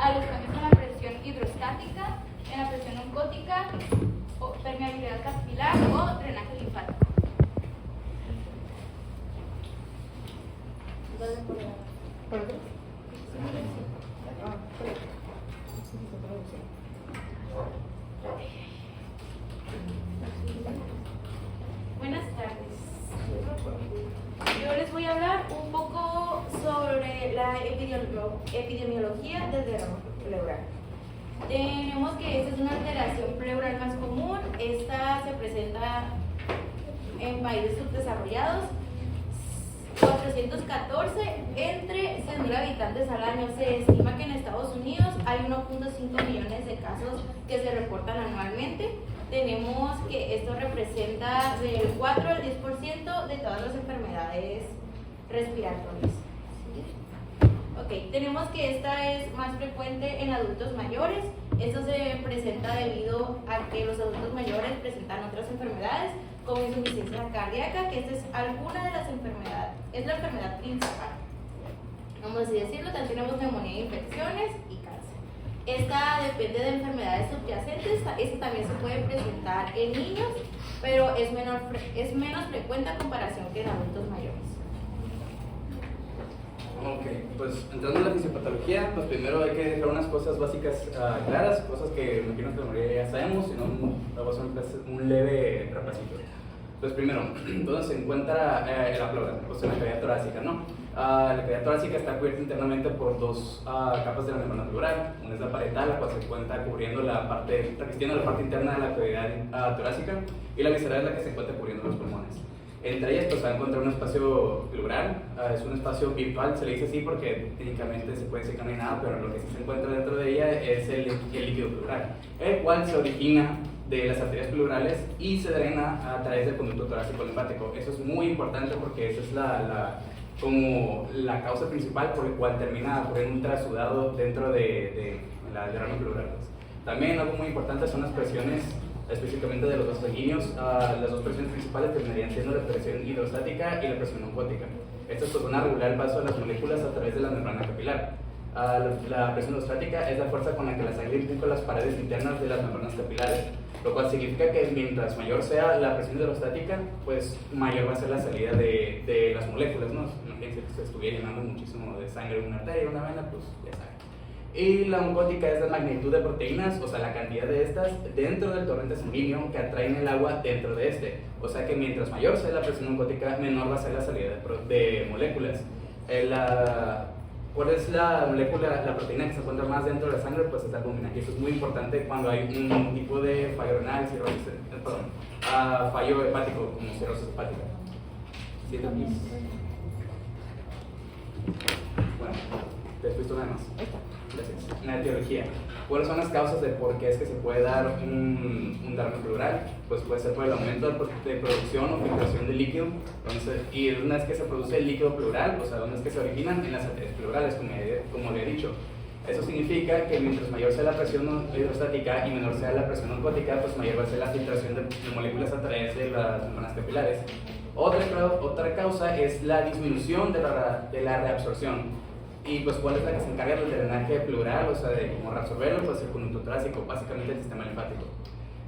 a los cambios en la presión hidrostática, en la presión oncótica, o permeabilidad capilar o drenaje linfático. Buenas tardes. Yo les voy a hablar un poco sobre la epidemiología del derrame pleural. Tenemos que esta es una alteración pleural más común. Esta se presenta en países subdesarrollados. 414 entre 100.000 habitantes al año. Se estima que en Estados Unidos hay 1.5 millones de casos que se reportan anualmente. Tenemos que esto representa del 4 al 10% de todas las enfermedades respiratorias. Ok, tenemos que esta es más frecuente en adultos mayores. Esto se presenta debido a que los adultos mayores presentan otras enfermedades como insuficiencia cardíaca, que esta es alguna de las enfermedades, es la enfermedad principal. Vamos a así decirlo, también tenemos neumonía e infecciones y cáncer. Esta depende de enfermedades subyacentes. Esta también se puede presentar en niños, pero es menos frecuente a comparación que en adultos mayores. Ok, pues entrando en la fisiopatología, pues primero hay que dejar unas cosas básicas claras, cosas que me imagino que la mayoría ya sabemos, si no vamos a hacer un leve repasito. Pues primero, ¿dónde se encuentra la pleura? Pues en la cavidad torácica, ¿no? La cavidad torácica está cubierta internamente por dos capas de la membrana pleural. Una es la parietal, la cual se encuentra cubriendo resistiendo la parte interna de la cavidad torácica, y la visceral es la que se encuentra cubriendo los pulmones. Entre ellas pues va a encontrar un espacio pleural, es un espacio virtual, se le dice así porque técnicamente se puede decir que no hay nada, pero lo que sí se encuentra dentro de ella es el líquido pleural, el cual se origina de las arterias pleurales y se drena a través del conducto torácico linfático. Eso es muy importante porque esa es como la causa principal por la cual termina por un trasudado dentro de la derrame pleural. También algo muy importante son las presiones, específicamente de los vasos sanguíneos. Las dos presiones principales terminarían siendo la presión hidrostática y la presión oncótica. Estas pues van a regular el paso de las moléculas a través de la membrana capilar. La presión hidrostática es la fuerza con la que la sangre empuja las paredes internas de las membranas capilares, lo cual significa que mientras mayor sea la presión hidrostática, pues mayor va a ser la salida de las moléculas, ¿no? Imagínense que se estuviera llenando muchísimo de sangre en una arteria, una vena, pues ya saben. Y la oncótica es la magnitud de proteínas, o sea, la cantidad de estas dentro del torrente sanguíneo que atraen el agua dentro de este. O sea que mientras mayor sea la presión oncótica, menor va a ser la salida de moléculas. ¿Cuál es la molécula, la proteína que se encuentra más dentro de la sangre? Pues es la albúmina. Y eso es muy importante cuando hay un tipo de fallo renal, fallo hepático, como cirrosis hepática. ¿Siete aquí? Bueno, después tú nada más. Gracias. En la etiología, ¿cuáles son las causas de por qué es que se puede dar un derrame pleural? Pues puede ser por el aumento de producción o filtración de líquido. Entonces, y una vez que se produce el líquido pleural, o sea, ¿dónde es que se originan? En las arterias pleurales, como le he dicho. Eso significa que mientras mayor sea la presión hidrostática y menor sea la presión oncótica, pues mayor va a ser la filtración de moléculas a través de las membranas capilares. Otra causa es la disminución de la reabsorción. Y pues cuál es la que se encarga del drenaje pleural, o sea, de cómo reabsorberlo, pues el conducto torácico, básicamente el sistema linfático.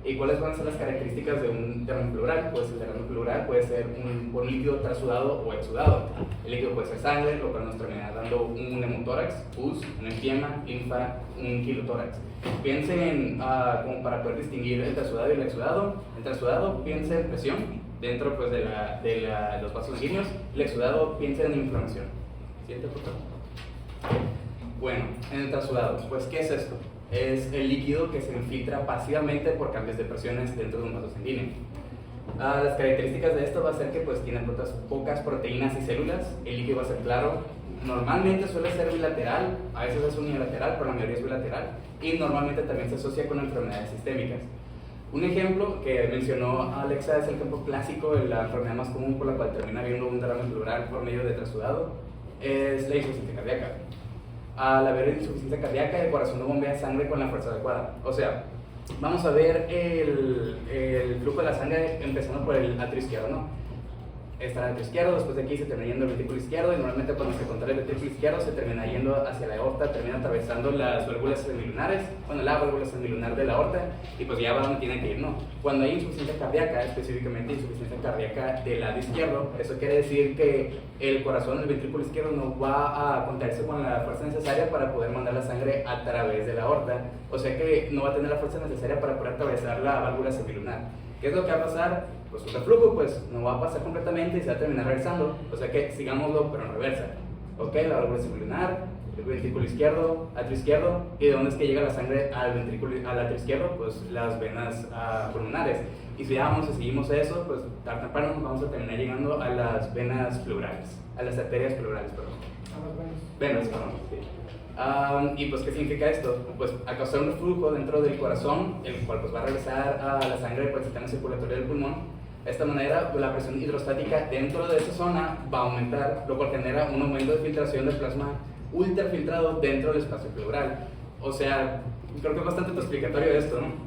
¿Y cuáles van a ser las características de un derrame pleural? Pues el derrame pleural puede ser por un líquido trasudado o exudado. El líquido puede ser sangre, lo cual nos termina dando un hemotórax, pus, un empiema, linfa, un kilotórax. Piensen como para poder distinguir el trasudado y el exudado. El trasudado piensa en presión dentro pues, de los vasos sanguíneos. El exudado piensa en inflamación. ¿Siguiente, por favor? Bueno, en el trasudado, pues ¿qué es esto? Es el líquido que se infiltra pasivamente por cambios de presiones dentro de un vaso sanguíneo. Las características de esto va a ser que pues tiene pocas proteínas y células, el líquido va a ser claro, normalmente suele ser bilateral, a veces es unilateral, pero la mayoría es bilateral, y normalmente también se asocia con enfermedades sistémicas. Un ejemplo que mencionó Alexa es el ejemplo clásico de la enfermedad más común por la cual termina habiendo un derrame pleural por medio de trasudado, es la insuficiencia cardíaca. Al haber insuficiencia cardíaca, el corazón no bombea sangre con la fuerza adecuada. O sea, vamos a ver el flujo de la sangre empezando por el atrio izquierdo, ¿no? está el atrio izquierdo, después de aquí se termina yendo el ventrículo izquierdo, y normalmente cuando se contrae el ventrículo izquierdo se termina yendo hacia la aorta, termina atravesando las válvulas semilunares, bueno, la válvula semilunar de la aorta, y pues ya va donde tiene que ir, ¿no? Cuando hay insuficiencia cardíaca, específicamente insuficiencia cardíaca del lado izquierdo, eso quiere decir que el corazón, el ventrículo izquierdo, no va a contarse con la fuerza necesaria para poder mandar la sangre a través de la aorta, o sea que no va a tener la fuerza necesaria para poder atravesar la válvula semilunar. ¿Qué es lo que va a pasar? Pues un reflujo, pues no va a pasar completamente y se va a terminar regresando, o sea que sigámoslo pero en reversa. Ok, la válvula semilunar, el ventrículo izquierdo, atrio izquierdo, y de dónde es que llega la sangre al ventrículo, al atrio izquierdo, pues las venas pulmonares. Y si vamos y seguimos eso, pues tarde o temprano vamos a terminar llegando a las venas pleurales, a las arterias pleurales, perdón. A las venas. Venas, perdón, sí. Y pues, ¿qué significa esto? Pues a causar un reflujo dentro del corazón, el cual pues va a regresar a la sangre por el sistema circulatorio del pulmón. De esta manera, pues, la presión hidrostática dentro de esa zona va a aumentar, lo cual genera un aumento de filtración del plasma ultrafiltrado dentro del espacio pleural. O sea, creo que es bastante explicatorio esto, ¿no?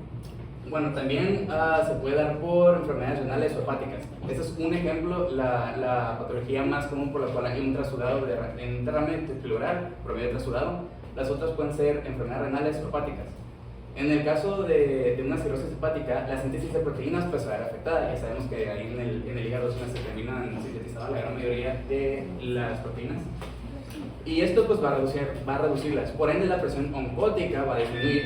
Bueno, también se puede dar por enfermedades renales o hepáticas. Este es un ejemplo, la patología más común por la cual hay un trasudado en derrame pleural, promedio trasudado. Las otras pueden ser enfermedades renales o hepáticas. En el caso de una cirrosis hepática, la síntesis de proteínas pues va a ver afectada. Ya sabemos que ahí en el hígado se terminan sintetizando la gran mayoría de las proteínas. Y esto pues va a reducirlas. Por ende, la presión oncótica va a disminuir,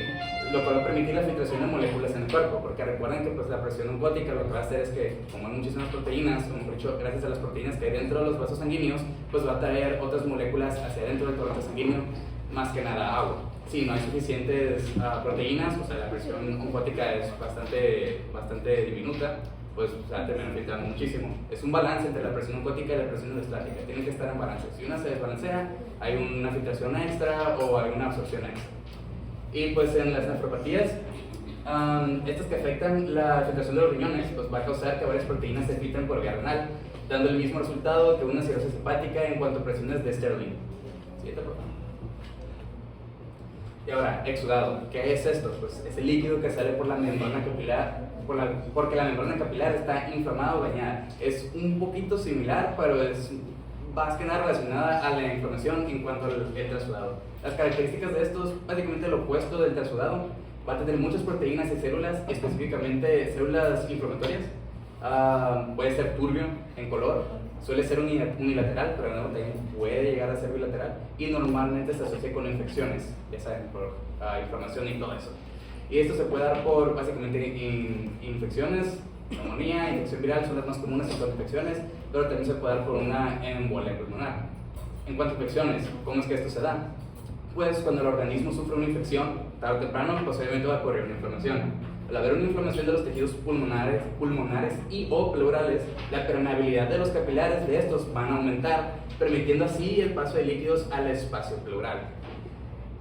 lo cual va a permitir la filtración de moléculas en el cuerpo, porque recuerden que pues, la presión oncótica lo que va a hacer es que, como hay muchísimas proteínas, como he dicho, gracias a las proteínas que hay dentro de los vasos sanguíneos, pues va a traer otras moléculas hacia dentro del torrente sanguíneo, más que nada agua. Si no hay suficientes proteínas, o sea, la presión oncótica es bastante diminuta, pues se va a terminar filtrando muchísimo. Es un balance entre la presión oncótica y la presión hidrostática, tiene que estar en balance. Si una se desbalancea, hay una filtración extra o hay una absorción extra. Y pues en las nefropatías, estas que afectan la filtración de los riñones, pues va a causar que varias proteínas se filtren por vía renal, dando el mismo resultado que una cirrosis hepática en cuanto a presiones de Sterling. Siguiente, por favor. Y ahora, exudado. ¿Qué es esto? Pues es el líquido que sale por la membrana capilar, porque la membrana capilar está inflamada o dañada. Es un poquito similar, pero es más que nada relacionada a la inflamación en cuanto al trasudado. Las características de esto es básicamente lo opuesto del trasudado. Va a tener muchas proteínas y células, específicamente células inflamatorias. Puede ser turbio en color, suele ser unilateral, pero no, también puede llegar a ser bilateral. Y normalmente se asocia con infecciones, ya saben, por inflamación y todo eso. Y esto se puede dar por básicamente infecciones, neumonía, infección viral son las más comunes en todas las infecciones, pero también se puede dar por una embolia pulmonar. En cuanto a infecciones, ¿cómo es que esto se da? Pues cuando el organismo sufre una infección, tarde o temprano, pues obviamente va a ocurrir una inflamación. Al haber una inflamación de los tejidos pulmonares y o pleurales, la permeabilidad de los capilares de estos van a aumentar, permitiendo así el paso de líquidos al espacio pleural.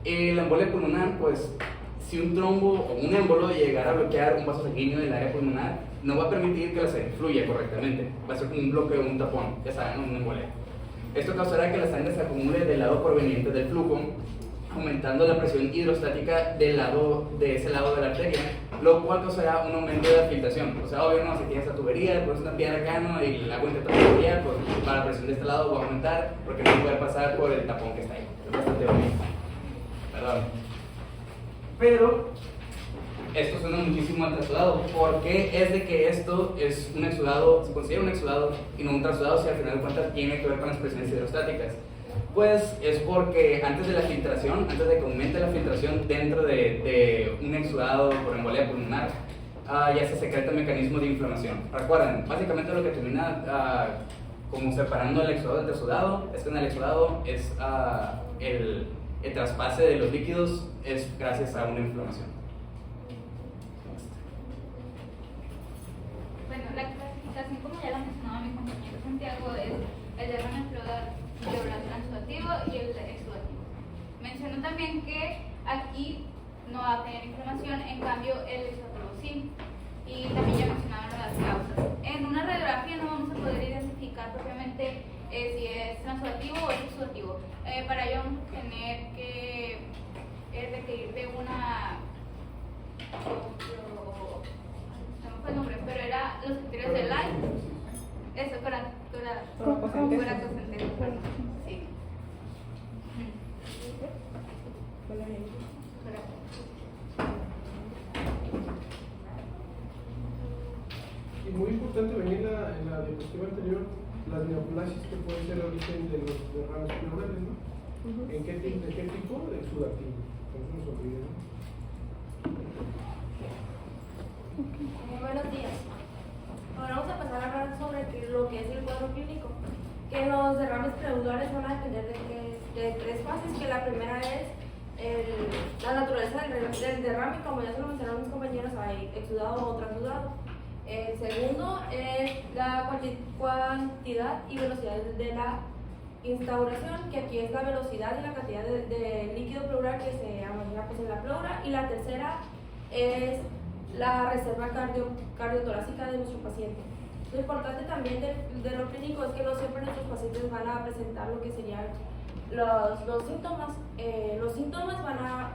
La embolia pulmonar, pues si un trombo o un émbolo llegara a bloquear un vaso sanguíneo del área pulmonar, no va a permitir que la sangre fluya correctamente. Va a ser como un bloqueo, un tapón, ya saben, una embolia. Esto causará que la sangre se acumule del lado proveniente del flujo, aumentando la presión hidrostática de ese lado de la arteria, lo cual causará un aumento de la filtración. O sea, obvio, no, si tienes la tubería, pues una piedra acá, ¿no? Y el agua entra por la tubería, pues para la presión de este lado va a aumentar porque no puede pasar por el tapón que está ahí. Es bastante obvio. Perdón. Pero esto suena muchísimo al trasudado. ¿Por qué es de que esto es un exudado, se considera un exudado y no un trasudado si al final de cuentas tiene que ver con las presiones hidrostáticas? Pues es porque antes de la filtración, antes de que aumente la filtración dentro de un exudado por embolia pulmonar, ya se secreta el mecanismo de inflamación. Recuerden, básicamente lo que termina como separando el exudado del trasudado es que en el exudado es el traspase de los líquidos es gracias a una inflamación. Bueno, la clasificación, como ya la mencionaba mi compañero Santiago, es el derrame pleural transudativo y el exudativo. Mencionó también que aquí no va a tener inflamación, en cambio el exudativo sí. Y también ya mencionaron las causas. En una radiografía no vamos a poder identificar propiamente si es transudativo o es exudativo. Para ello vamos a tener que requerir de una... no me fue el nombre, pero era los criterios de Lyme. Eso, para muy buena concentración. Sí. Y muy importante venir en la diapositiva anterior, las neoplasias que pueden ser el origen de los derrames pleurales, ¿no? ¿En qué, de qué tipo? De exudativo. Entonces nos olviden, ¿no? Buenos días. Ahora vamos a pasar a hablar sobre lo que es el cuadro clínico. Que los derrames pleurales van a depender de tres fases, que la primera es la naturaleza del derrame, como ya se lo mencionaron mis compañeros, hay exudado o transudado. El segundo es la cantidad y velocidad de la instauración, que aquí es la velocidad y la cantidad de líquido pleural que se almacena pues, en la pleura. Y la tercera es la reserva cardiotorácica de nuestro paciente. Lo importante también de lo clínico es que no siempre nuestros pacientes van a presentar lo que serían los síntomas. Los síntomas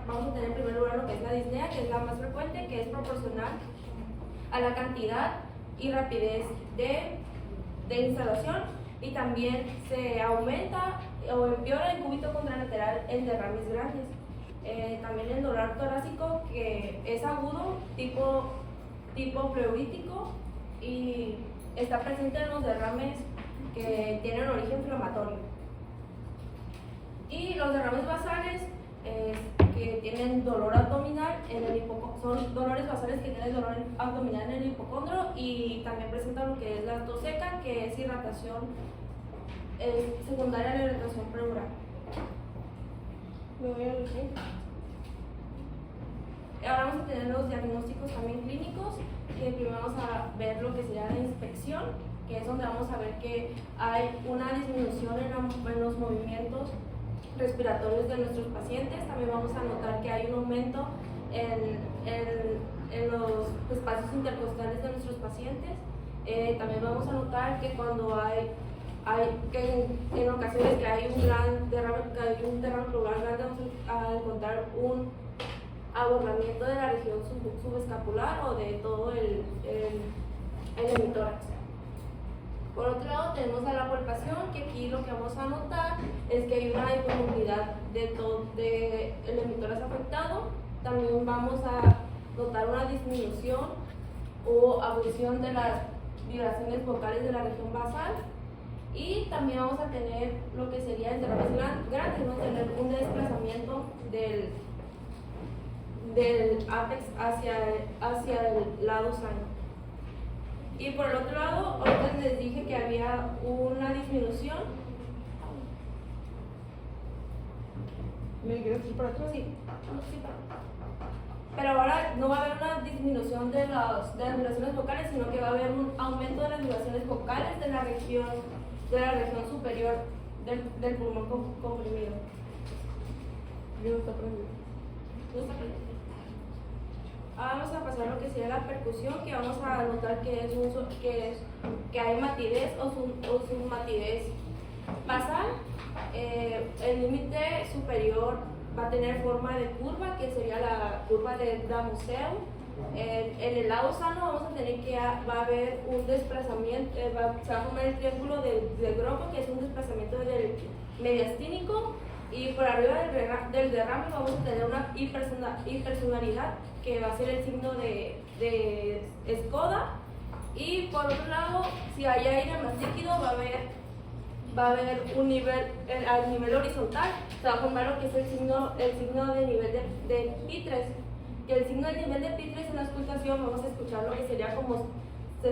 vamos a tener en primer lugar lo que es la disnea, que es la más frecuente, que es proporcional a la cantidad y rapidez de instalación, y también se aumenta o empeora el cúbito contralateral en derrames grandes. También el dolor torácico, que es agudo, tipo pleurítico, y está presente en los derrames que tienen origen inflamatorio. Y los derrames basales que tienen dolor abdominal son dolores basales que tienen dolor abdominal en el hipocondrio, y también presentan lo que es la tos seca, que es irritación secundaria a la irritación pleural. Ahora vamos a tener los diagnósticos también clínicos, que primero vamos a ver lo que sería la inspección, que es donde vamos a ver que hay una disminución en los movimientos respiratorios de nuestros pacientes. También vamos a notar que hay un aumento en los espacios intercostales de nuestros pacientes. También vamos a notar que cuando que en ocasiones que hay un derrame pleural grande, vamos a encontrar un abordamiento de la región subescapular o de todo el hemitórax. Por otro lado, tenemos a la palpación, que aquí lo que vamos a notar es que hay una hipomovilidad del hemitórax afectado. También vamos a notar una disminución o abolición de las vibraciones vocales de la región basal. Y también vamos a tener lo que sería en derrames grandes, vamos a tener un desplazamiento del ápex hacia el lado sano. Y por el otro lado, ahorita les dije que había una disminución. ¿Me quieres decir para atrás? Sí. Pero ahora no va a haber una disminución de las vibraciones vocales, sino que va a haber un aumento de las vibraciones vocales de la región superior del pulmón comprimido. Yo no está prendido. ¿No está prendido? Ahora vamos a pasar a lo que sería la percusión, que vamos a notar que hay matidez o submatidez basal. El límite superior va a tener forma de curva, que sería la curva de Damuseu. En el lado sano vamos a tener que va a haber un desplazamiento, se va a formar el triángulo de Grove, que es un desplazamiento del mediastínico, y por arriba del derrame vamos a tener una hipersonalidad, que va a ser el signo de Skoda. Y por otro lado, si hay aire más líquido, va a haber un nivel, al nivel horizontal, se va a formar lo que es el signo de nivel de P3. Que el signo del nivel de P3 en la auscultación vamos a escuchar lo que se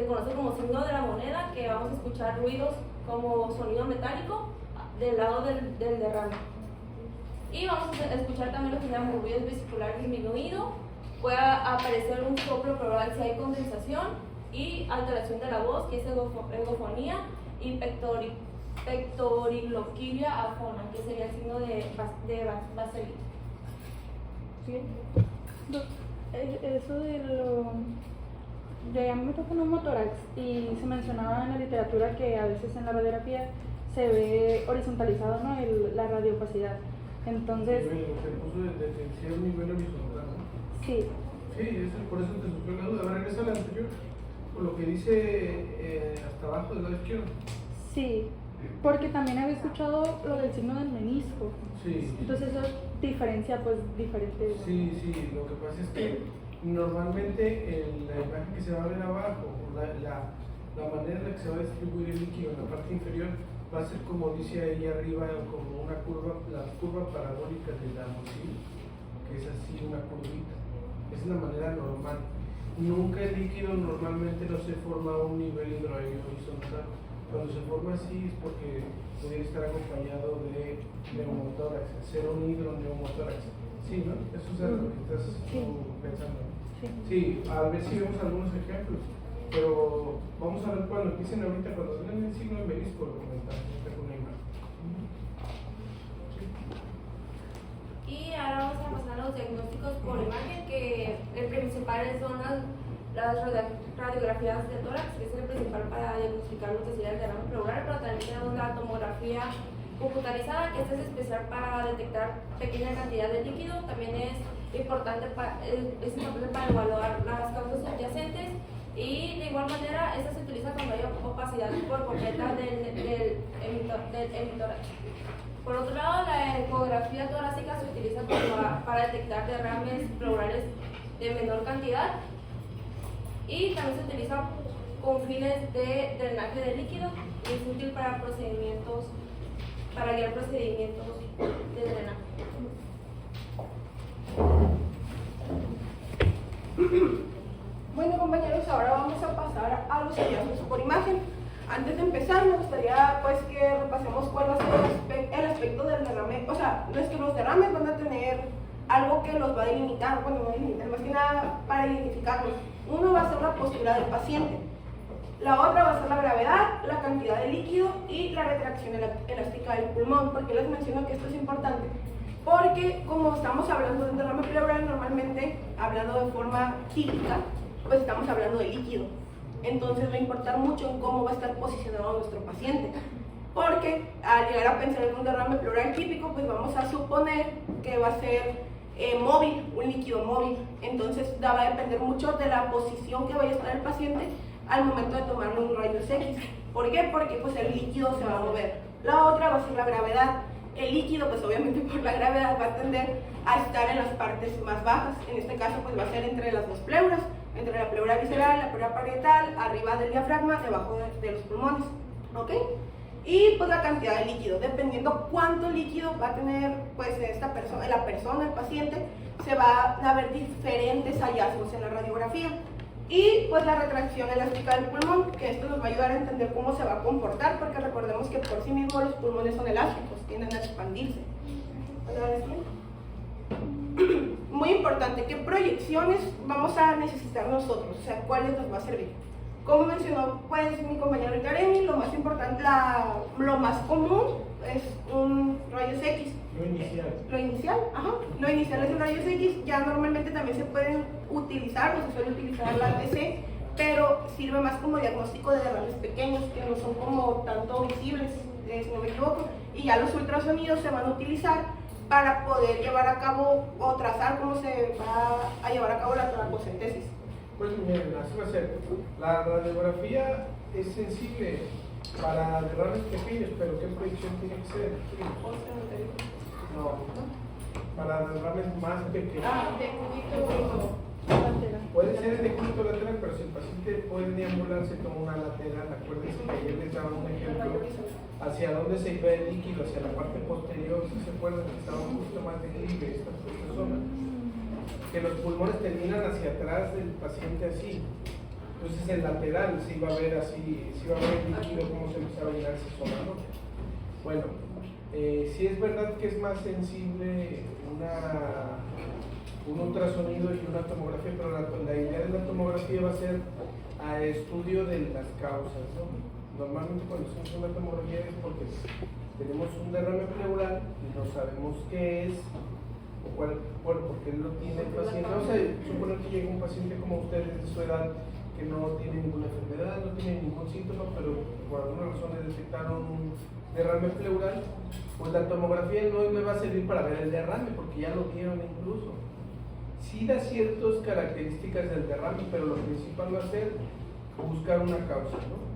conoce como signo de la moneda, que vamos a escuchar ruidos como sonido metálico del lado del derrame. Y vamos a escuchar también lo que se llama ruido vesicular disminuido. Puede aparecer un soplo pleural si hay condensación, y alteración de la voz, que es egofonía, y pectorigloquilia afona, que sería el signo de vaselito. ¿Sí? Eso de a mí me toca neumotórax, y se mencionaba en la literatura que a veces en la radioterapia se ve horizontalizado, ¿no? La radiopacidad. Entonces, Se puso de tensión nivel horizontal, ¿no? sí. Sí, por eso te surgió la duda. A ver, regresa a la anterior, por lo que dice hasta abajo del lado izquierdo. Sí, Porque también había escuchado lo del signo del menisco. Sí. Entonces eso diferencia pues diferentes. Sí, lo que pasa es que normalmente la imagen que se va a ver abajo, la manera en la que se va a distribuir el líquido en la parte inferior va a ser como dice ahí arriba, como una curva, la curva parabólica de la mochila, que es así una curvita. Es la manera normal. Nunca el líquido normalmente no se forma a un nivel horizontal. Cuando se forma así es porque puede estar acompañado de neumotórax, ser un hidroneumotórax. Sí, ¿no? Eso es lo que estás pensando. Sí, a ver si vemos algunos ejemplos, pero vamos a ver cuando empiecen ahorita, cuando den el signo de menisco, lo comentamos, con una imagen. Y ahora vamos a pasar a los diagnósticos por imagen, que el principal son las radiografías de tórax, que es el principal para diagnosticar lo que sería el derrame pleural, pero también tenemos la tomografía computarizada, que esta es especial para detectar pequeña cantidad de líquido. También es importante para evaluar las causas subyacentes, y de igual manera esta se utiliza cuando hay opacidad por completa del hemitórax. Por otro lado, la ecografía torácica se utiliza para detectar derrames pleurales de menor cantidad, y también se utiliza con fines de drenaje de líquido y es útil para guiar procedimientos de drenaje. Bueno, compañeros, ahora vamos a pasar a los hallazgos por imagen. Antes de empezar, me gustaría pues que repasemos cuál va a ser el aspecto del derrame. O sea, nuestros derrames van a tener algo que los va a delimitar, bueno, no delimitar, más que nada para identificarlos. Uno va a ser la postura del paciente, la otra va a ser la gravedad, la cantidad de líquido y la retracción elástica del pulmón. ¿Por qué les menciono que esto es importante? Porque como estamos hablando de un derrame pleural, normalmente, hablando de forma típica, pues estamos hablando de líquido. Entonces va a importar mucho en cómo va a estar posicionado nuestro paciente. Porque al llegar a pensar en un derrame pleural típico, pues vamos a suponer que va a ser móvil, un líquido móvil. Entonces va a depender mucho de la posición que vaya a estar el paciente al momento de tomarle un rayos X. ¿Por qué? Porque pues el líquido se va a mover. La otra va a ser la gravedad. El líquido, pues obviamente por la gravedad va a tender a estar en las partes más bajas. En este caso pues va a ser entre las dos pleuras, entre la pleura visceral, la pleura parietal, arriba del diafragma, debajo de los pulmones. ¿Ok? Y pues la cantidad de líquido, dependiendo cuánto líquido va a tener pues esta persona, la persona, el paciente, se va a ver diferentes hallazgos en la radiografía. Y pues la retracción elástica del pulmón, que esto nos va a ayudar a entender cómo se va a comportar, porque recordemos que por sí mismos los pulmones son elásticos, tienden a expandirse. Muy importante, ¿qué proyecciones vamos a necesitar nosotros? O sea, ¿cuáles nos va a servir? Como mencionó pues mi compañero Karemi, lo más importante, lo más común es un rayos X. Lo inicial, ajá. Lo inicial es un rayos X. Ya normalmente también se pueden utilizar, o se suele utilizar la TC, pero sirve más como diagnóstico de derrames pequeños que no son como tanto visibles, si no me equivoco. Y ya los ultrasonidos se van a utilizar para poder llevar a cabo o trazar cómo se va a llevar a cabo la toracocentesis. Pues miren, así va a ser. La radiografía es sensible para derrames pequeños, pero ¿qué proyección tiene que ser? No, para derrames más pequeños. De cúbito Lateral. Puede ser de cúbito lateral, pero si el paciente puede deambular, se toma una lateral. Acuérdense que ayer les daba un ejemplo hacia dónde se iba el líquido, hacia la parte posterior. Si se acuerdan que estaba un poquito más declive esta zona, que los pulmones terminan hacia atrás del paciente así. Entonces el lateral se iba a ver así, se iba a ver el líquido como se empezaba a llenar esa zona, ¿no? Bueno, sí es verdad que es más sensible un ultrasonido y una tomografía, pero la idea de la tomografía va a ser a estudio de las causas, ¿no? Normalmente cuando hacemos una tomografía es porque tenemos un derrame pleural y no sabemos qué es, o cuál, bueno, porque lo tiene el paciente. O sea, suponer que llega un paciente como ustedes de su edad que no tiene ninguna enfermedad, no tiene ningún síntoma, pero por alguna razón le detectaron un derrame pleural, pues la tomografía no le va a servir para ver el derrame, porque ya lo vieron incluso. Sí da ciertas características del derrame, pero lo principal va a ser buscar una causa, ¿no?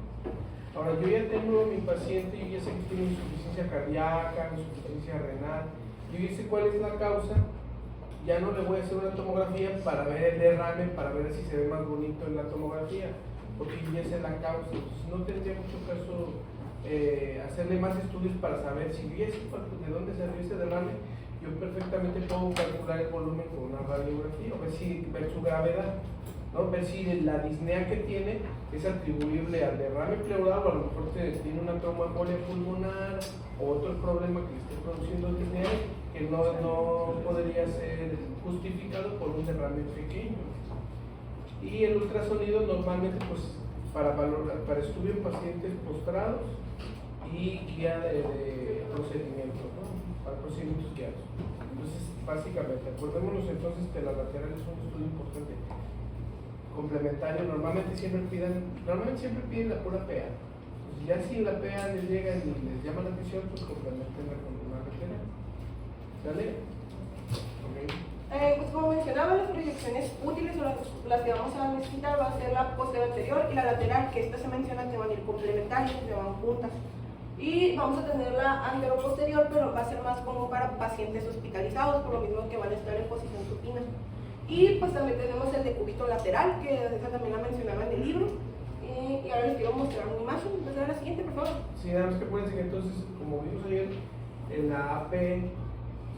Ahora, yo ya tengo mi paciente, yo ya sé que tiene insuficiencia cardíaca, insuficiencia renal, yo ya sé cuál es la causa, ya no le voy a hacer una tomografía para ver el derrame, para ver si se ve más bonito en la tomografía, porque yo ya sé la causa. Entonces no tendría mucho caso hacerle más estudios para saber si yo ya sé de dónde salió ese derrame. Yo perfectamente puedo calcular el volumen con una radiografía, ver su gravedad, ¿no? Ver si la disnea que tiene es atribuible al derrame pleural, o a lo mejor tiene una tromboembolia pulmonar o otro problema que le esté produciendo disnea que no podría ser justificado por un derrame pequeño. Y el ultrasonido normalmente pues para estudio en pacientes postrados y guía de procedimientos, ¿no? Para procedimientos guiados. Entonces, básicamente, acordémonos entonces que las laterales son un estudio importante complementario. Normalmente siempre piden la pura PA. Entonces, ya si la PA les llega y les llama la atención, pues complementenla con una lateral. ¿Sale? Okay. Pues como mencionaba, las proyecciones útiles o las que vamos a necesitar va a ser la posterior anterior y la lateral, que estas se menciona que van a ir complementarias, que van juntas. Y vamos a tener la anteroposterior, pero va a ser más como para pacientes hospitalizados, por lo mismo que van a estar en posición supina. Y pues también tenemos el decúbito lateral, que esa también la mencionaba en el libro. Y ahora les quiero mostrar una imagen. Entonces, a la siguiente, por favor. Sí, nada más que acuérdense que entonces, como vimos ayer, en la AP,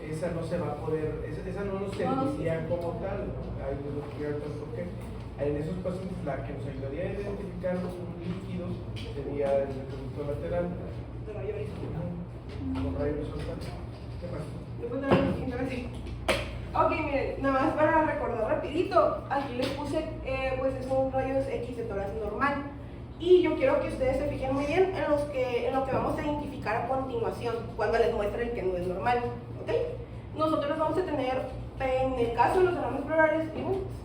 esa no se va a poder, esa no nos serviría como tal. Ahí les voy a explicar por qué. En esos pacientes, la que nos ayudaría a identificar un líquido sería el decúbito lateral. De rayo horizontal. Con rayo horizontal. ¿Qué más? Después de la siguiente. Ok, miren, nada más para recordar rapidito, aquí les puse, pues es un rayos X de tórax normal. Y yo quiero que ustedes se fijen muy bien en lo que vamos a identificar a continuación, cuando les muestre el que no es normal, ¿ok? Nosotros vamos a tener, en el caso de los derrames pleurales,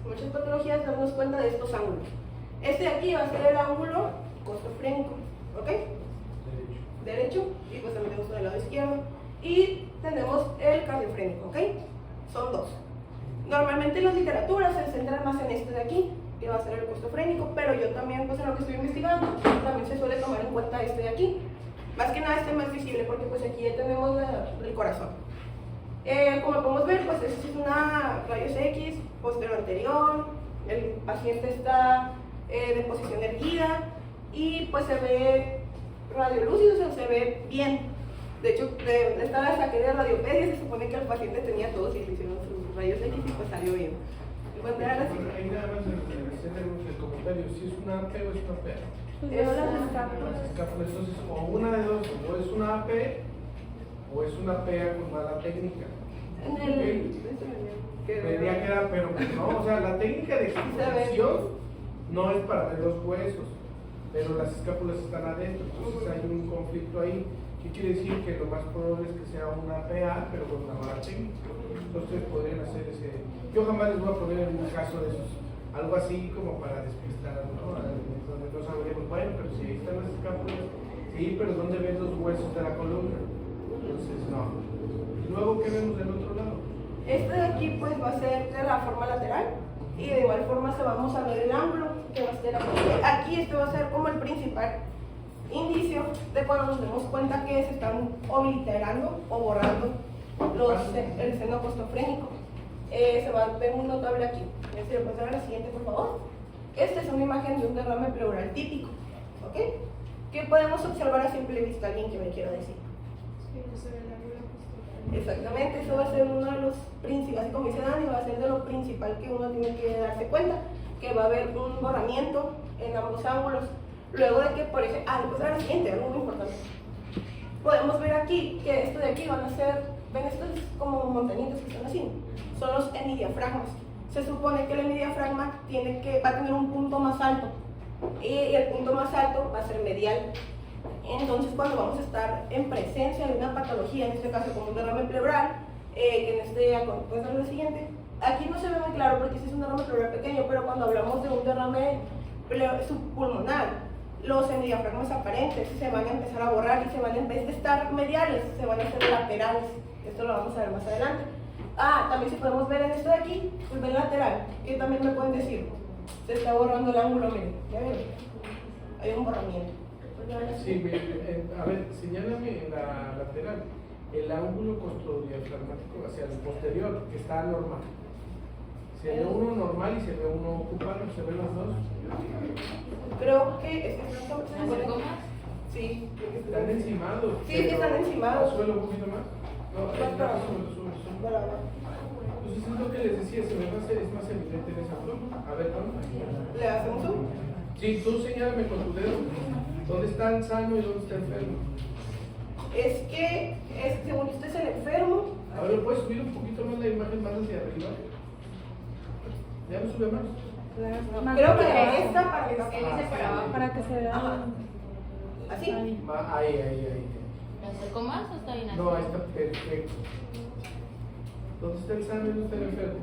muchas patologías, darnos cuenta de estos ángulos. Este de aquí va a ser el ángulo costofrénico, ¿ok? Derecho, y pues también tenemos del lado izquierdo. Y tenemos el cardiofrénico, ¿ok? Son dos. Normalmente en las literaturas se centran más en este de aquí, que va a ser el costofrénico, pero yo también, pues en lo que estoy investigando, también se suele tomar en cuenta este de aquí. Más que nada este más visible, porque pues aquí ya tenemos el corazón. Como podemos ver, pues esta es una rayos X, posterior anterior, el paciente está de posición erguida y pues se ve radiolúcido, o sea, se ve bien. De hecho, esta la saqué de radiopedia, se supone que el paciente tenía todos y le hicieron sus rayos X y pues salió bien. Ahí nada más el comentario, si es una AP o es una PA. Las escápulas, entonces, o una de dos, o es una AP o es una PA con mala técnica. Creía que era, pero no, o sea, la técnica de exposición no es para ver los huesos, pero las escápulas están adentro, entonces hay un conflicto ahí. ¿Qué quiere decir? Que lo más probable es que sea una PA, pero con una mala técnica. Entonces podrían hacer ese. Yo jamás les voy a poner en un caso de esos, algo así como para despistar, ¿no? Donde no sabríamos, bueno, pero si ahí están las escápulas, sí, pero ¿dónde ves los huesos de la columna? Entonces, no. Y luego, ¿qué vemos del otro lado? Este de aquí, pues va a ser de la forma lateral, y de igual forma se vamos a ver el ángulo que va a ser aquí. Este va a ser como el principal indicio de cuando nos demos cuenta que se están obliterando o borrando el seno costofrénico. Se va a ver muy notable aquí. Si lo pasar a la siguiente, por favor. Esta es una imagen de un derrame pleural típico, ¿ok? ¿Qué podemos observar a simple vista? Alguien que me quiera decir. Exactamente, eso va a ser uno de los principales, así como dice Dani, va a ser de lo principal que uno tiene que darse cuenta, que va a haber un borramiento en ambos ángulos. Luego de que, por ejemplo, después de la siguiente, algo muy importante. Podemos ver aquí que esto de aquí van a ser, ven estos como montañitas que están así, son los hemidiafragmas. Se supone que el hemidiafragma va a tener un punto más alto y el punto más alto va a ser medial. Entonces, cuando vamos a estar en presencia de una patología, en este caso como un derrame pleural, que en este, puede ser lo siguiente, aquí no se ve muy claro porque este es un derrame pleural pequeño, pero cuando hablamos de un derrame subpulmonar, los hemidiafragmas aparentes se van a empezar a borrar y se van, en vez de estar mediales, se van a hacer laterales. Esto lo vamos a ver más adelante. También si podemos ver en esto de aquí, pues ven lateral, que también me pueden decir, se está borrando el ángulo, miren, ya ven, hay un borramiento. Sí, a ver, señálame en la lateral el ángulo costodiafragmático hacia el posterior, que está normal. Se ve uno normal y se ve uno ocupado, se ven los dos. Creo que están Sí, Están encimados. Sí, están encimados. Suelo un poquito más. No, ahí está, sube. Entonces es lo que les decía, se me va a hacer, es más evidente en esa forma. A ver, ¿dónde? ¿Le hacemos un? Sí, tú señálame con tu dedo. ¿Dónde está el sano y dónde está el enfermo? Es que, según usted es el enfermo. A ver, ¿puedes subir un poquito más la imagen más hacia arriba? ¿Ya no sube más? Creo que esta para que Para que se vea. Ajá. ¿Así? Ahí. Ahí. ¿Me acerco más o está bien así? No, ahí está perfecto. ¿Dónde está el sano y dónde está el enfermo?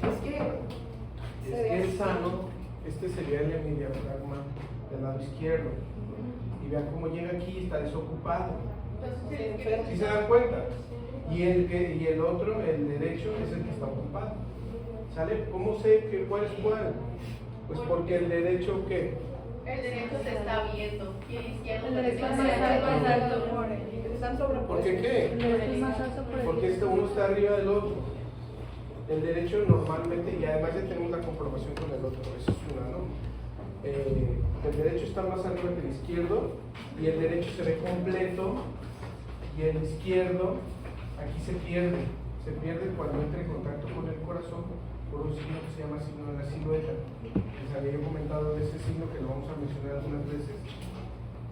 Es que Es que el sano, este sería el hemidiafragma del lado izquierdo. Y vean cómo llega aquí y está desocupado. ¿Sí se dan cuenta? Y el otro, el derecho, es el que está ocupado. ¿Sale? ¿Cómo sé cuál es cuál? Pues porque el derecho, ¿qué? El derecho se está viendo y el izquierdo El derecho se es más alto. están ¿Por sobrepuestos. qué qué? El derecho es más alto por el Porque uno está arriba del otro. El derecho normalmente, y además ya tenemos la comprobación con el otro, eso es una, ¿no? El derecho está más arriba que el izquierdo, y el derecho se ve completo, y el izquierdo aquí se pierde cuando entra en contacto con el corazón por un signo que se llama signo de la silueta. Les había yo comentado de ese signo que lo vamos a mencionar algunas veces,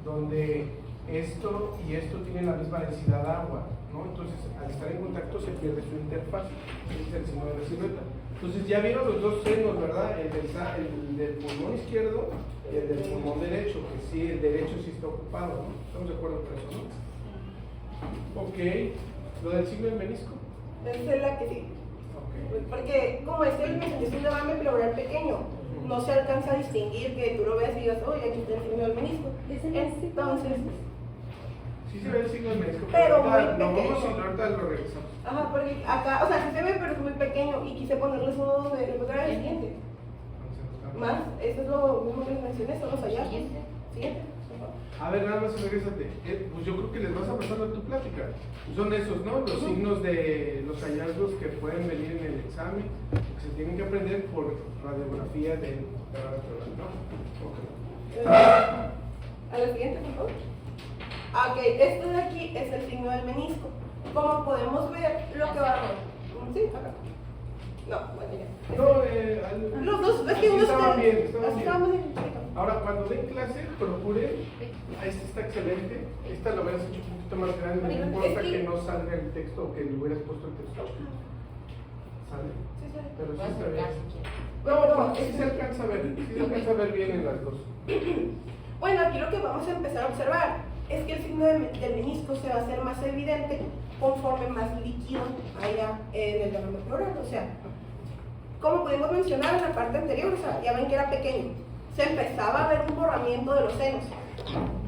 donde esto y esto tienen la misma densidad de agua, ¿no? Entonces, al estar en contacto se pierde su interfaz, ese es el signo de la silueta. Entonces, ya vieron los dos senos, ¿verdad? El del pulmón izquierdo y el del pulmón derecho, que sí, el derecho sí está ocupado, ¿no? Estamos de acuerdo con eso, ¿no? Ok, lo del signo del menisco. Esa es la que sí. Ok. Porque como es un derrame pleural pequeño, no se alcanza a distinguir que tú lo veas y digas, oye, aquí está el signo del menisco. Entonces, Sí se ve el signo del menisco, Pero ahorita muy lo vamos pequeño. y ahorita lo regresamos. ajá, porque acá, o sea, sí se ve, pero es muy pequeño y quise ponerles uno donde le pegara el siguiente. Más, eso es lo mismo que les mencioné, son los hallazgos. Siguiente. A ver, nada más regrésate. Pues yo creo que les vas a pasar a tu plática. Son esos, ¿no? Los signos de los hallazgos que pueden venir en el examen, que se tienen que aprender por radiografía de radioterapia, ¿no? Ok. A la siguiente, por favor. Ok, esto de aquí es el signo del menisco. Como podemos ver, lo que va. Sí, acá. No, bueno, ya. No, Los dos, es que así uno estaban bien, así estaban estaban bien. bien. Ahora, cuando den clase, procuren. Esta está excelente. Esta lo hubieras hecho un poquito más grande. No importa que no salga el texto o que le hubieras puesto el texto. ¿Sale? Sí, sí. Pero sí Voy a está acercar bien. si quieres. No, sí se alcanza a ver. Sí se alcanza a ver bien en las dos. Bueno, aquí lo que vamos a empezar a observar es que el signo del menisco se va a hacer más evidente conforme más líquido haya en el derrame pleural. O sea, como pudimos mencionar en la parte anterior, o sea, ya ven que era pequeño, se empezaba a ver un borramiento de los senos,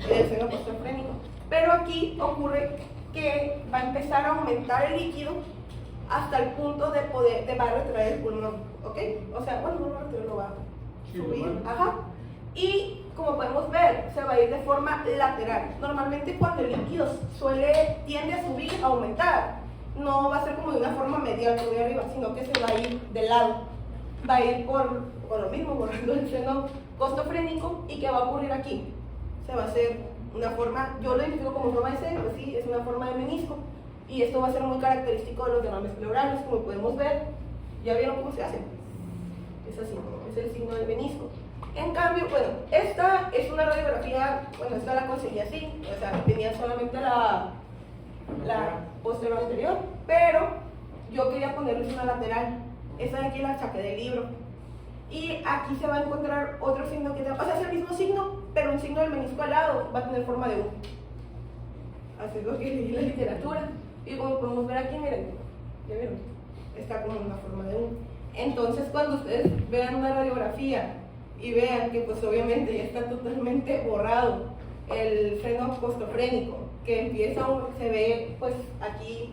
del seno postofrénico. Pero aquí ocurre que va a empezar a aumentar el líquido hasta el punto de va a retraer el pulmón, ¿ok? O sea, bueno, no va a retraer, lo va a Sí, lo subir, va. ajá. Y como podemos ver, se va a ir de forma lateral. Normalmente cuando el líquido tiende a subir, a aumentar, no va a ser como de una forma medial por de arriba, sino que se va a ir de lado. Va a ir por lo mismo, borrando el seno costofrénico. ¿Y qué va a ocurrir aquí? Se va a hacer una forma, yo lo identifico como forma de seno, sí, es una forma de menisco. Y esto va a ser muy característico de los derrames pleurales, como podemos ver. ¿Ya vieron cómo se hace? Es así, es el signo del menisco. En cambio, bueno, esta es una radiografía, bueno, esta la conseguí así, o sea, tenía solamente la posterior anterior, pero yo quería ponerles una lateral. Esta de aquí la saqué del libro. Y aquí se va a encontrar otro signo que o sea, es el mismo signo, pero un signo del menisco al lado va a tener forma de U. Así es lo que leí en la literatura. Y como podemos ver aquí, miren, ¿ya vieron? Está como una forma de U. Entonces, cuando ustedes vean una radiografía y vean que pues obviamente ya está totalmente borrado el freno costofrénico, que empieza, se ve pues aquí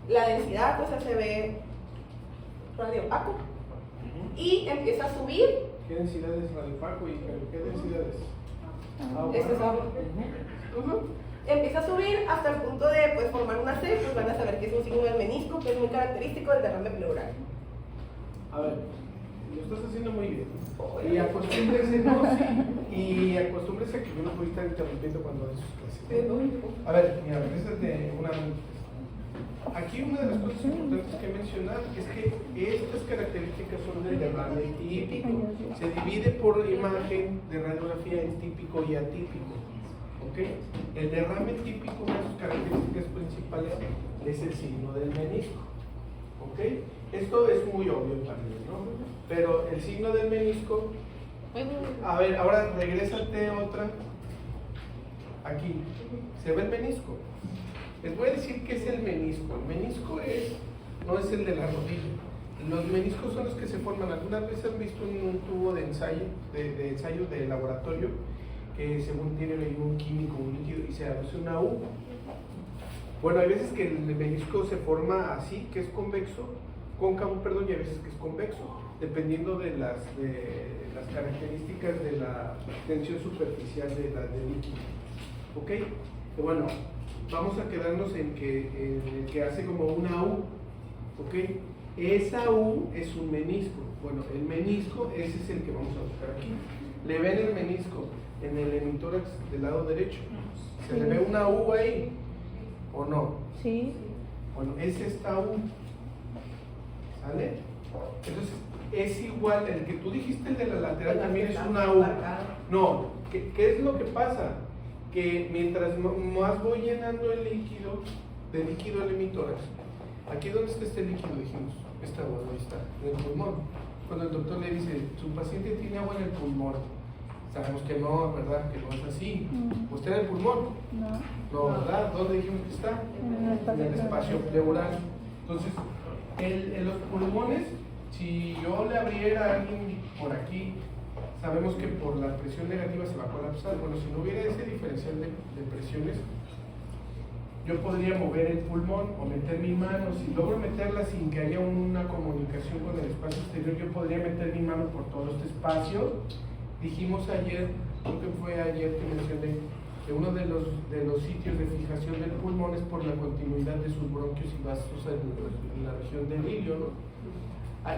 la densidad, o sea, se ve radiopaco y empieza a subir. ¿Qué densidad es radiopaco y qué densidad es? Esto es agua. Empieza a subir hasta el punto de pues, formar una C, pues van a saber que es un signo del menisco, que es muy característico del derrame pleural. A ver, lo estás haciendo muy bien. Y acostúmbrese, ¿no? Sí. Y acostúmbrese a que yo no puedo estar interrumpiendo cuando doy sus clases. A ver, mira, esa es de una. Aquí una de las cosas importantes que mencionar es que estas características son del derrame típico. Se divide por imagen de radiografía en típico y atípico. ¿Okay? El derrame típico, una de sus características principales es el signo del menisco. ¿Okay? Esto es muy obvio también, ¿no? Pero el signo del menisco, a ver, ahora regrésate otra. Aquí, ¿se ve el menisco? Les voy a decir qué es el menisco. El menisco no es el de la rodilla. Los meniscos son los que se forman. ¿Algunas veces han visto un tubo de ensayo, de laboratorio, que según tiene un químico, un líquido, y se hace una U? Bueno, hay veces que el menisco se forma así, que es cóncavo, perdón, y hay veces que es convexo, dependiendo de las características de la tensión superficial del líquido. ¿Ok? Y bueno, vamos a quedarnos en que hace como una U. ¿Ok? Esa U es un menisco. Bueno, el menisco, ese es el que vamos a buscar aquí. ¿Le ven el menisco en el hemitórax del lado derecho? ¿Se le ve una U ahí? ¿O no? Sí. Bueno, es esta U. ¿Sale? Entonces, es igual, el que tú dijiste, el de la lateral, también es una U. No, ¿qué es lo que pasa? Que mientras más voy llenando el líquido, de líquido al hemitórax, aquí donde está este líquido, dijimos, esta agua, ahí está, en el pulmón. Cuando el doctor le dice, su paciente tiene agua en el pulmón, sabemos que no, ¿verdad? Que no es así. ¿Usted en el pulmón? No, ¿verdad? ¿Dónde dijimos que está? En el espacio pleural. Entonces, en los pulmones, si yo le abriera a alguien por aquí, sabemos que por la presión negativa se va a colapsar. Bueno, si no hubiera ese diferencial de presiones, yo podría mover el pulmón o meter mi mano. Si logro meterla sin que haya una comunicación con el espacio exterior, yo podría meter mi mano por todo este espacio. Dijimos ayer, creo que fue ayer que mencioné, que uno de los sitios de fijación del pulmón es por la continuidad de sus bronquios y vasos en la región del ilio, ¿no?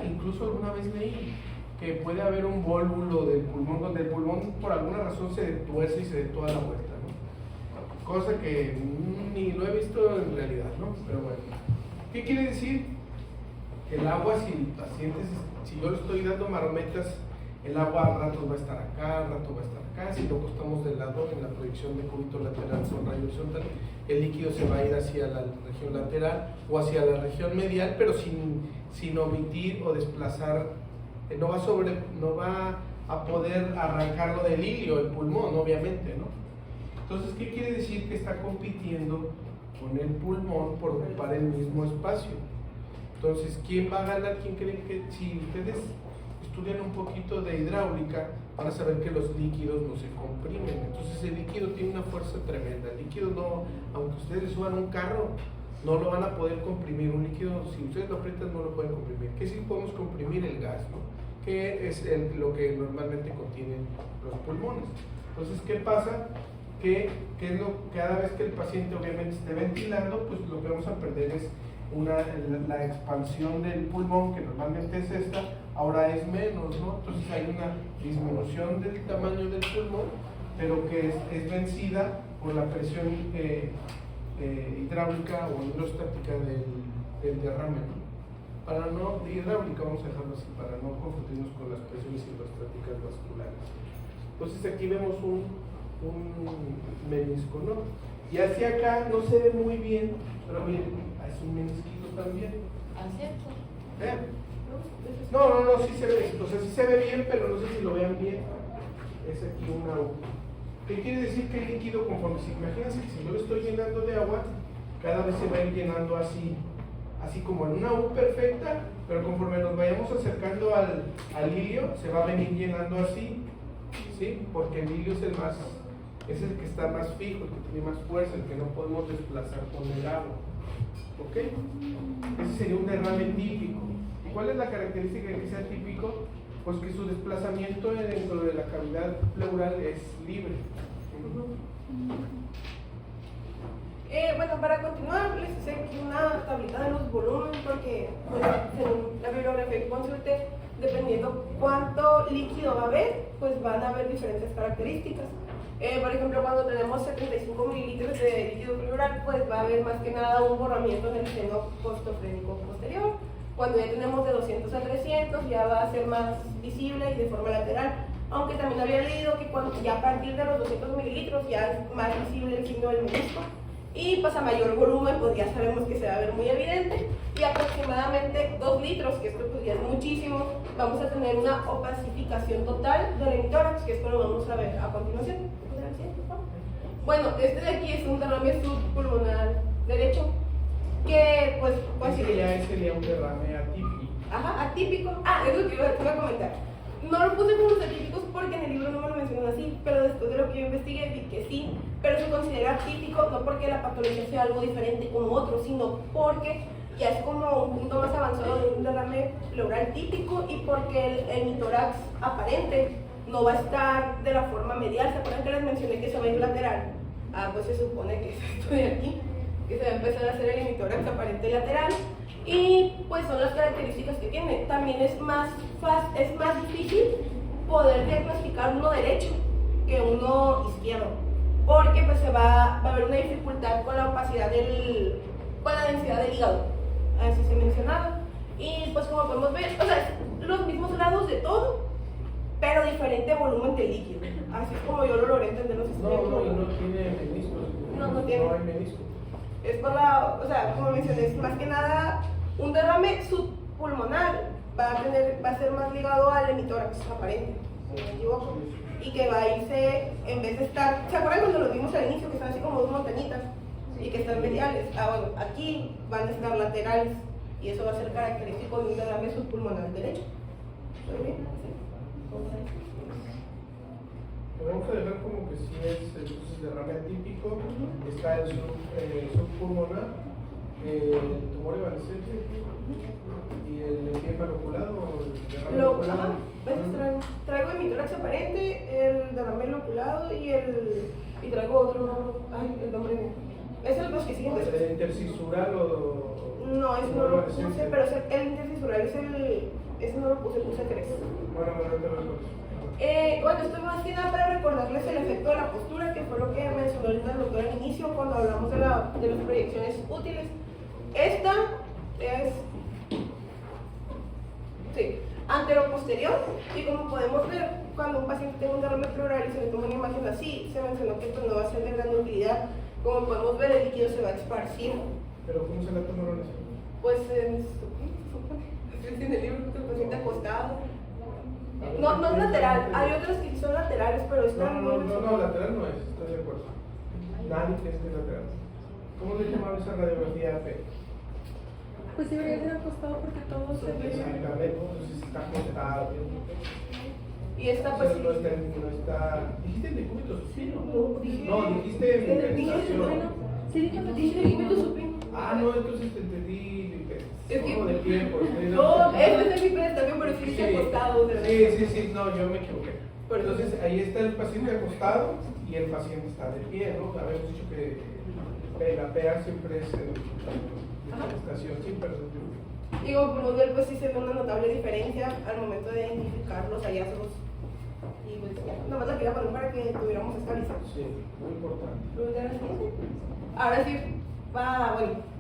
Incluso alguna vez leí que puede haber un vólvulo del pulmón donde el pulmón por alguna razón se tuerce y se dé toda la vuelta, ¿no? Cosa que ni lo he visto en realidad, ¿no? Pero bueno, ¿qué quiere decir? Que el agua, si el paciente, si yo le estoy dando marometas, el agua al rato va a estar acá, al rato va a estar acá. Si luego estamos del lado en la proyección de cúbito lateral con rayo horizontal, el líquido se va a ir hacia la región lateral o hacia la región medial, pero sin omitir o desplazar, no va a poder arrancarlo del ilio, el pulmón, obviamente, ¿no? Entonces, ¿qué quiere decir? Que está compitiendo con el pulmón por ocupar el mismo espacio. Entonces, ¿quién va a ganar? ¿Quién creen que? Si ustedes estudian un poquito de hidráulica, van a saber que los líquidos no se comprimen. Entonces el líquido tiene una fuerza tremenda. El líquido no, aunque ustedes suban un carro, no lo van a poder comprimir. Un líquido, si ustedes lo aprietan, no lo pueden comprimir. ¿Qué sí podemos comprimir? El gas, ¿no? Que es lo que normalmente contienen los pulmones. Entonces, ¿qué pasa? Que cada vez que el paciente obviamente esté ventilando, pues lo que vamos a perder es la expansión del pulmón, que normalmente es esta, ahora es menos, ¿no? Entonces hay una disminución del tamaño del pulmón, pero que es vencida por la presión hidráulica o hidrostática del derrame, ¿no? Hidráulica vamos a dejarlo así, para no confundirnos con las presiones hidrostáticas vasculares. Entonces aquí vemos un menisco, ¿no? Y hacia acá no se ve muy bien, pero miren, es un menisquito también. ¿Acierto? No, sí se ve, o sea, sí se ve bien, pero no sé si lo vean bien. Es aquí una U. ¿Qué quiere decir? Que el líquido, conforme, imagínense que si yo lo estoy llenando de agua, cada vez se va a ir llenando así como en una U perfecta, pero conforme nos vayamos acercando al ilio, se va a venir llenando así, ¿sí? Porque el ilio es el que está más fijo, el que tiene más fuerza, el que no podemos desplazar con el agua. ¿Ok? Ese sería un derrame típico. ¿Y cuál es la característica de que sea típico? Pues que su desplazamiento dentro de la cavidad pleural es libre. Bueno, para continuar, les hice aquí una tablita de los volúmenes porque, pues, según la bibliografía que consulté, dependiendo cuánto líquido va a haber, pues van a haber diferentes características. Por ejemplo, cuando tenemos 75 mililitros de líquido pleural, pues va a haber más que nada un borramiento en el seno costofrénico posterior. Cuando ya tenemos de 200 a 300, ya va a ser más visible y de forma lateral. Aunque también había leído que ya a partir de los 200 mililitros ya es más visible el signo del menisco. Y pues a mayor volumen, pues ya sabemos que se va a ver muy evidente. Y aproximadamente 2 litros, que esto pues ya es muchísimo, vamos a tener una opacificación total del hemitórax, que esto lo vamos a ver a continuación. Bueno, este de aquí es un derrame subpulmonar derecho, que pues sería un derrame atípico. Ajá, atípico. Es lo que iba a comentar. No lo puse como los atípicos porque en el libro no me lo mencionan así, pero después de lo que yo investigué vi que sí, pero se considera atípico no porque la patología sea algo diferente como otro, sino porque ya es como un punto más avanzado de un derrame pleural típico y porque el hemitórax aparente no va a estar de la forma medial. ¿Se acuerdan que les mencioné que se va a ir lateral? Pues se supone que es esto de aquí, que se va a empezar a hacer el hemitórax aparente lateral. Y pues son las características que tiene. También es más difícil poder diagnosticar uno derecho que uno izquierdo, porque pues va a haber una dificultad con la opacidad con la densidad del hígado, así se mencionaba. Y pues como podemos ver, o sea, los mismos grados de todo, pero diferente volumen de líquido. Así es como yo lo logré entender. No tiene menisco. No tiene. No hay menisco. Es por o sea, como mencioné, es más que nada un derrame subpulmonar, va a ser más ligado al hemitórax aparente, si no me equivoco, y que va a irse, en vez de estar, ¿se acuerdan cuando lo vimos al inicio, que están así como dos montañitas, y que están mediales? Bueno, aquí van a estar laterales, y eso va a ser característico de un derrame subpulmonar derecho. ¿Está bien? Vamos a dejar como que sí es entonces derrame atípico, está el subpulmonar, el tumor evanescente y el encéfalo oculado. Traigo hemitórax aparente, el derrame loculado y traigo otro, el nombre es el los que siguen. ¿El intercisural o...? No, eso no lo puse, pero el intercisural ese no lo puse 3. Bueno, te lo recuerdo. Bueno, esto es más que nada para recordarles el efecto de la postura, que fue lo que mencionó ahorita el doctor al inicio cuando hablamos de las proyecciones útiles. Esta es antero-posterior, y como podemos ver, cuando un paciente tiene un derrame pleural y se le toma una imagen así, se mencionó que pues no va a ser de gran utilidad. Como podemos ver, el líquido se va a esparcir. ¿Pero cómo se la tomaron eso? Pues en el libro, el paciente acostado. No es lateral, hay otras que son laterales, pero esta no, lateral no es, estoy de acuerdo. Nadie quiere ser lateral. ¿Cómo le llamaba esa radiografía AP? Pues sí, debería ser acostado porque todo se ve. Exactamente, entonces está acostado. Y esta pues no está. ¿Dijiste el decúbito supino? No, dijiste meditación. Sí, dije decúbito supino. No, entonces te entendí. Es que... de tiempo. No, este es mi también, pero sí dice acostado. Sí, no, yo me equivoqué. Entonces ahí está el paciente acostado y el paciente está de pie, ¿no? Habíamos dicho que la PEA siempre es en la estación, sí, perdón. Y como podemos ver, pues sí se ve una notable diferencia al momento de identificar los hallazgos. Y pues ya, nada más la quería poner para que tuviéramos esta vista. Sí, muy importante. Ahora sí, bueno.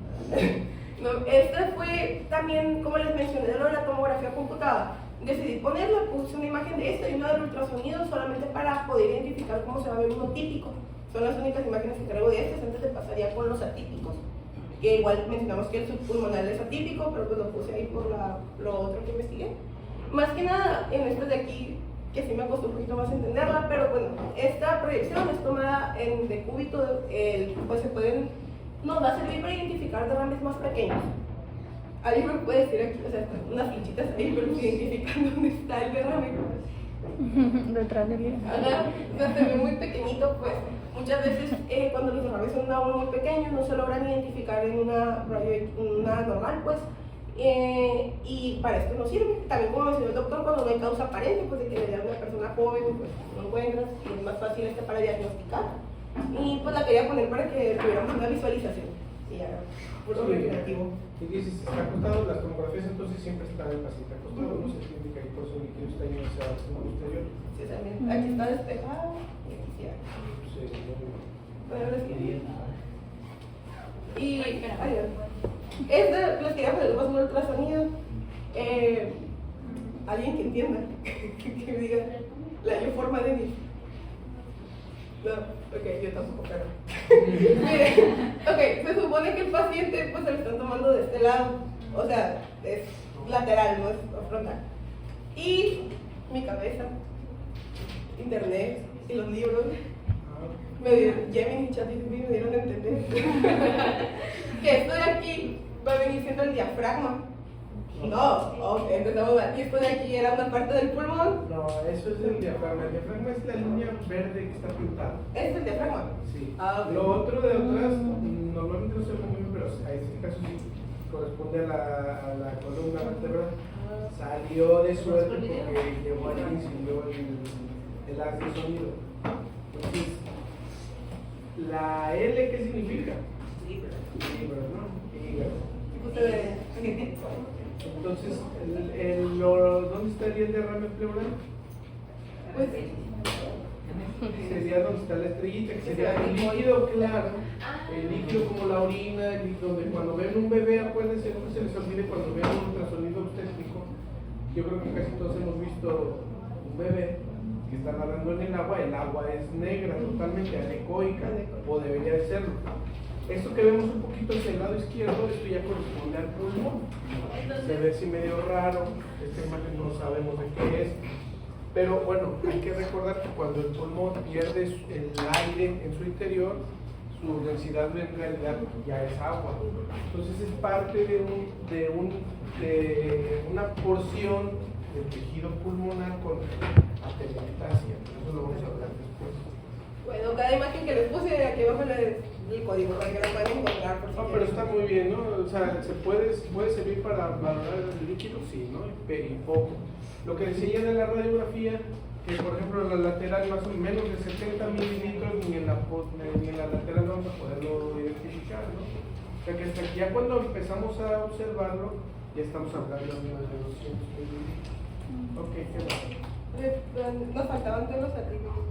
Esta fue también, como les mencioné, de lo de la tomografía computada. Decidí ponerla, puse una imagen de esta y una del ultrasonido solamente para poder identificar cómo se va a ver uno típico. Son las únicas imágenes que traigo de estas, antes de pasar ya con los atípicos. Que igual mencionamos que el subpulmonar es atípico, pero pues lo puse ahí por lo otro que investigué. Más que nada, en esto de aquí, que sí me costó un poquito más entenderla, pero bueno, esta proyección es tomada en decúbito, pues nos va a servir para identificar derrames más pequeños. Alguien me puede decir aquí, o sea, unas flechitas ahí, pero que identifican dónde está el derrame. Detrás del hígado. O sea, se ve muy pequeñito, pues. Muchas veces cuando los derrames son aún muy pequeños, no se logran identificar en una normal, pues. Y para esto no sirve. También como mencionó el doctor, cuando no hay causa aparente, pues de que le da a una persona joven, pues no encuentras y es más fácil para diagnosticar. Y pues la quería poner para que tuviéramos una visualización. Y ya, puro recreativo. Y dices, está acostado, las tomografías entonces siempre están en el paciente acostado, no se tiene que ir por su líquido está ingresado al posterior. Sí, también. Aquí está despejado y aquí sí. Pero les quería. Y les quería poner más un ultrasonido. Alguien que entienda, que me diga la forma de mí. No, ok, yo tampoco, pero. Mire, ok, se supone que el paciente pues se lo están tomando de este lado, o sea, es lateral, no es frontal. Y mi cabeza, internet y los libros me dieron, Gemini y ChatGPT me dieron a entender que esto de aquí va a venir siendo el diafragma. No, empezamos aquí, esto de aquí era una parte del pulmón. No, eso es el diafragma. El diafragma es la línea verde que está pintada. ¿Es el diafragma? Sí. Ah, ok. Lo otro de otras, normalmente no se ve muy bien, pero en este caso sí corresponde a la columna vertebral. Salió de suerte porque llegó aquí y siguió el haz de sonido. Entonces, la L, ¿qué significa? Libra, ¿no? Hígado. Entonces, ¿dónde estaría el derrame pleural? Pues sería donde está la estrellita, que sería el líquido claro, el líquido como la orina, donde cuando ven un bebé, acuérdense, no se les olvide cuando ven un ultrasonido obstétrico. Yo creo que casi todos hemos visto un bebé que está nadando en el agua es negra, totalmente anecoica, o debería de serlo. Esto que vemos un poquito hacia el lado izquierdo, esto ya corresponde al pulmón. Se ve así medio raro, esta imagen no sabemos de qué es. Pero bueno, hay que recordar que cuando el pulmón pierde el aire en su interior, su densidad en realidad ya es agua. Entonces es parte de una porción del tejido pulmonar con atelectasia. Eso lo vamos a hablar después. bueno, cada imagen que les puse aquí abajo el código para que lo puedan encontrar. Por si No, pero está muy bien, ¿no? O sea, puede servir para valorar el líquido, sí, ¿no? Y poco. Lo que decía de la radiografía, que por ejemplo en la lateral más o menos de 70 mililitros ni en la lateral vamos a poderlo identificar, ¿no? O sea que hasta aquí, ya cuando empezamos a observarlo, ya estamos hablando de 200 mililitros. Ok, qué bueno. Nos faltaban de los atributos.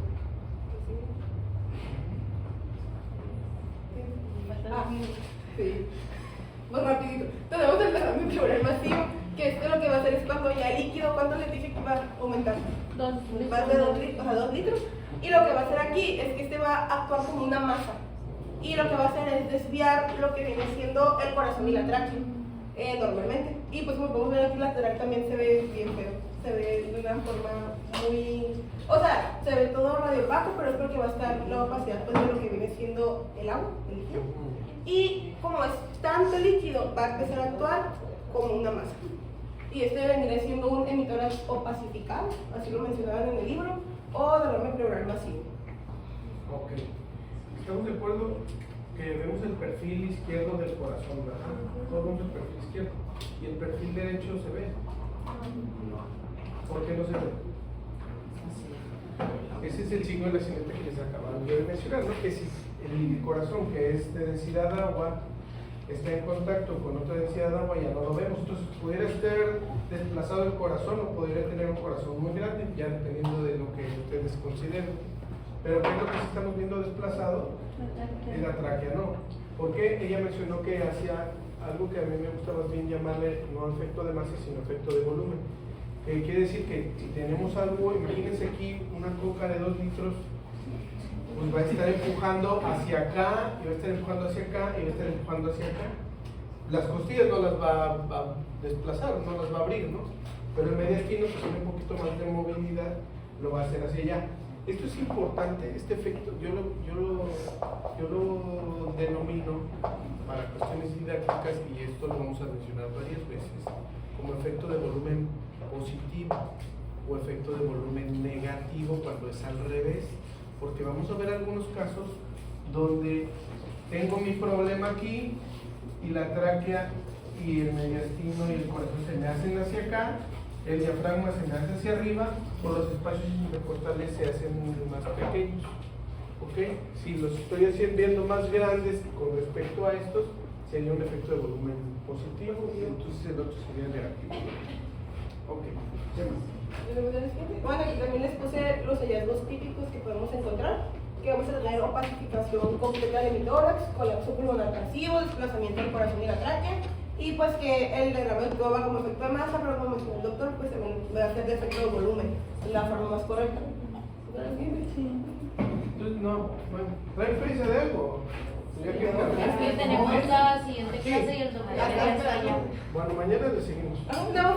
Sí. Más rapidito. Tenemos el derrame pleural masivo, que esto lo que va a hacer es cuando ya el líquido, ¿cuánto les dije que va a aumentar? 2 Más de 2 litros, 2 litros. Y lo que va a hacer aquí es que este va a actuar como una masa. Y lo que va a hacer es desviar lo que viene siendo el corazón y la tráquea, normalmente. Y pues como podemos ver aquí, lateral también se ve bien feo. Se ve de una forma muy... O sea, se ve todo radiopaco, pero es porque va a estar la opacidad pues, de lo que viene siendo el agua, el líquido. Y como es tanto líquido, va a empezar a actuar como una masa. Y este vendría siendo un emitor opacificado, así lo mencionaban en el libro, o derrame pleural masivo. Ok. Estamos de acuerdo que vemos el perfil izquierdo del corazón, ¿verdad? Todos vemos el perfil izquierdo. ¿Y el perfil derecho se ve? ¿Por qué no se ve? Ese es el signo del accidente que les acabaron de mencionar, ¿no? Que si el corazón, que es de densidad de agua, está en contacto con otra densidad de agua, ya no lo vemos. Entonces, pudiera estar desplazado el corazón o podría tener un corazón muy grande, ya dependiendo de lo que ustedes consideren. Pero ¿qué es lo que estamos viendo desplazado? Es la tráquea, ¿no? Porque ella mencionó que hacía algo que a mí me gusta más bien llamarle no efecto de masa, sino efecto de volumen. Quiere decir que si tenemos algo, imagínense aquí una coca de 2 litros, pues va a estar empujando hacia acá, y va a estar empujando hacia acá, y va a estar empujando hacia acá. Las costillas no las va a desplazar, no las va a abrir, ¿no? Pero el mediastino, que tiene un poquito más de movilidad, lo va a hacer hacia allá. Esto es importante, este efecto, yo lo denomino para cuestiones didácticas, y esto lo vamos a mencionar varias veces, como efecto de volumen positivo o efecto de volumen negativo cuando es al revés, porque vamos a ver algunos casos donde tengo mi problema aquí y la tráquea y el mediastino y el corazón se me hacen hacia acá, el diafragma se me hace hacia arriba, o los espacios intercostales se hacen más pequeños. ¿Ok? Si los estoy viendo más grandes con respecto a estos, sería un efecto de volumen positivo y entonces el otro sería negativo. Ok, ¿qué más? Bueno, y también les puse los hallazgos típicos que podemos encontrar, que vamos a tener opacificación completa del hemitórax, colapso pulmonar pasivo, desplazamiento del corazón y la tráquea, y pues que el derrame de va como efecto de masa, pero como mencionó el doctor, pues también va a ser de efecto de volumen, la forma más correcta. Entonces, no, bueno, ¿trae prisa de algo? Ya que Es que tenemos la siguiente clase y el doctor Ya, está allá. Bueno, mañana le seguimos. No,